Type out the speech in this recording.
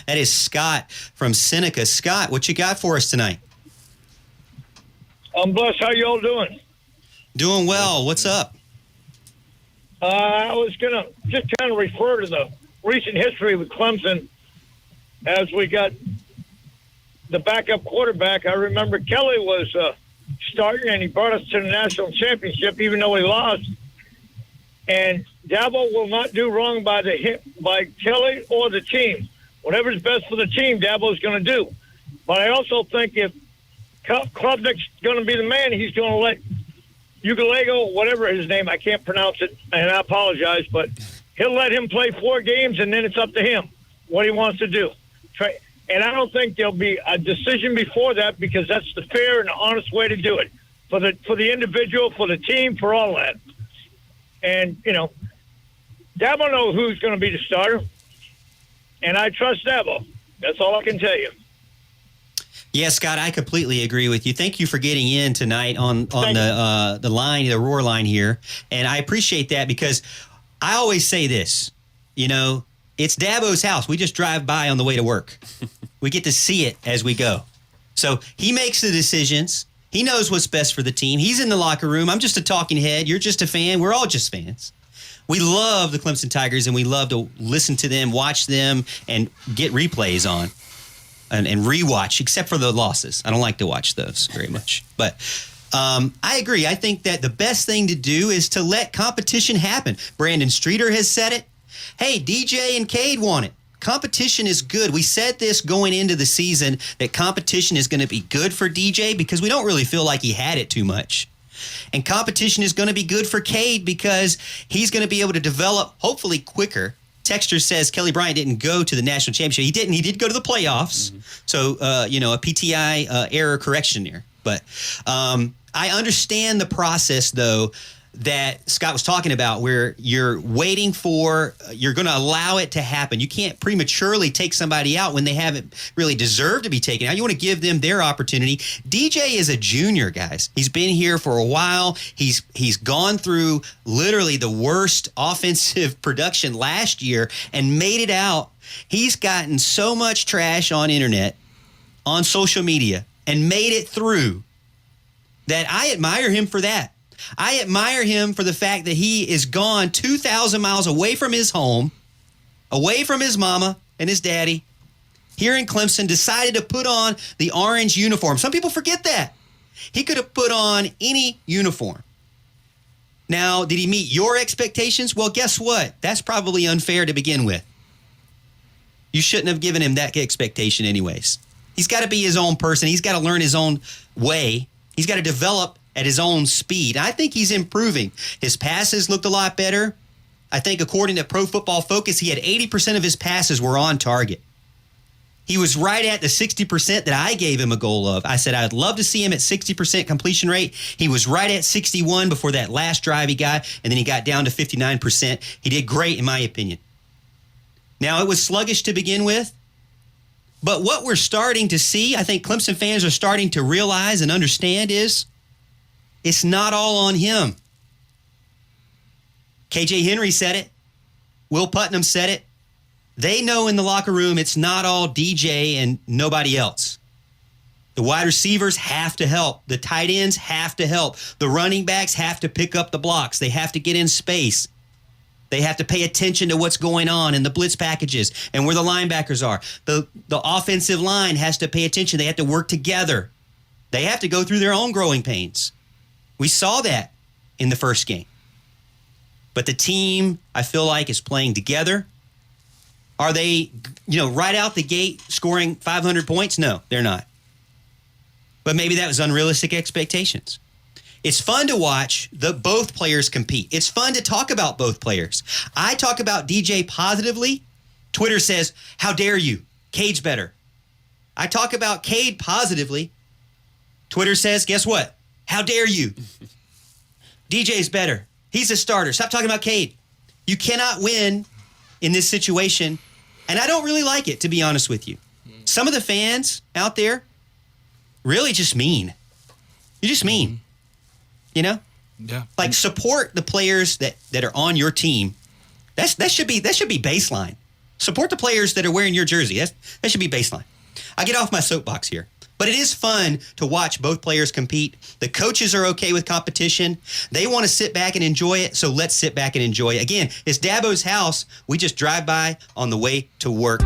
That is Scott from Seneca. Scott, what you got for us tonight? I'm blessed. How you all doing? Doing well. What's up? I was going to just kind of refer to the recent history with Clemson as we got the backup quarterback. I remember Kelly was starting, and he brought us to the national championship, even though he lost. And Dabo will not do wrong by Kelly or the team. Whatever's best for the team, Dabo's going to do. But I also think if Klubnik's going to be the man, he's going to let Uiagalelei, whatever his name, I can't pronounce it, and I apologize, but he'll let him play 4 games, and then it's up to him what he wants to do. And I don't think there'll be a decision before that, because that's the fair and honest way to do it for the individual, for the team, for all that. And, Dabo knows who's going to be the starter, and I trust Dabo. That's all I can tell you. Yeah, Scott, I completely agree with you. Thank you for getting in tonight on the line, the roar line here. And I appreciate that, because I always say this, it's Dabo's house. We just drive by on the way to work. We get to see it as we go. So he makes the decisions. He knows what's best for the team. He's in the locker room. I'm just a talking head. You're just a fan. We're all just fans. We love the Clemson Tigers, and we love to listen to them, watch them, and get replays on. And rewatch, except for the losses. I don't like to watch those very much. But I agree. I think that the best thing to do is to let competition happen. Brandon Streeter has said it. Hey, DJ and Cade want it. Competition is good. We said this going into the season, that competition is going to be good for DJ because we don't really feel like he had it too much. And competition is going to be good for Cade because he's going to be able to develop, hopefully quicker. Texter says Kelly Bryant didn't go to the national championship. He didn't. He did go to the playoffs. Mm-hmm. So, a PTI error correction there. But I understand the process, though, that Scott was talking about, where you're waiting for, you're going to allow it to happen. You can't prematurely take somebody out when they haven't really deserved to be taken out. You want to give them their opportunity. DJ is a junior, guys. He's been here for a while. He's gone through literally the worst offensive production last year and made it out. He's gotten so much trash on internet, on social media, and made it through, that I admire him for that. I admire him for the fact that he is gone 2,000 miles away from his home, away from his mama and his daddy, here in Clemson, decided to put on the orange uniform. Some people forget that. He could have put on any uniform. Now, did he meet your expectations? Well, guess what? That's probably unfair to begin with. You shouldn't have given him that expectation anyways. He's got to be his own person. He's got to learn his own way. He's got to develop at his own speed. I think he's improving. His passes looked a lot better. I think according to Pro Football Focus, he had 80% of his passes were on target. He was right at the 60% that I gave him a goal of. I said I'd love to see him at 60% completion rate. He was right at 61 before that last drive he got, and then he got down to 59%. He did great, in my opinion. Now, it was sluggish to begin with, but what we're starting to see, I think Clemson fans are starting to realize and understand, is it's not all on him. KJ Henry said it. Will Putnam said it. They know in the locker room it's not all DJ and nobody else. The wide receivers have to help. The tight ends have to help. The running backs have to pick up the blocks. They have to get in space. They have to pay attention to what's going on in the blitz packages and where the linebackers are. The offensive line has to pay attention. They have to work together. They have to go through their own growing pains. We saw that in the first game. But the team, I feel like, is playing together. Are they, right out the gate scoring 500 points? No, they're not. But maybe that was unrealistic expectations. It's fun to watch both players compete. It's fun to talk about both players. I talk about DJ positively. Twitter says, how dare you? Cade's better. I talk about Cade positively. Twitter says, guess what? How dare you? DJ's better. He's a starter. Stop talking about Cade. You cannot win in this situation, and I don't really like it, to be honest with you. Some of the fans out there really just mean. You're just mean. Yeah. Like, support the players that are on your team. That should be baseline. Support the players that are wearing your jersey. That should be baseline. I get off my soapbox here. But it is fun to watch both players compete. The coaches are okay with competition. They want to sit back and enjoy it, so let's sit back and enjoy it. Again, it's Dabo's house. We just drive by on the way to work.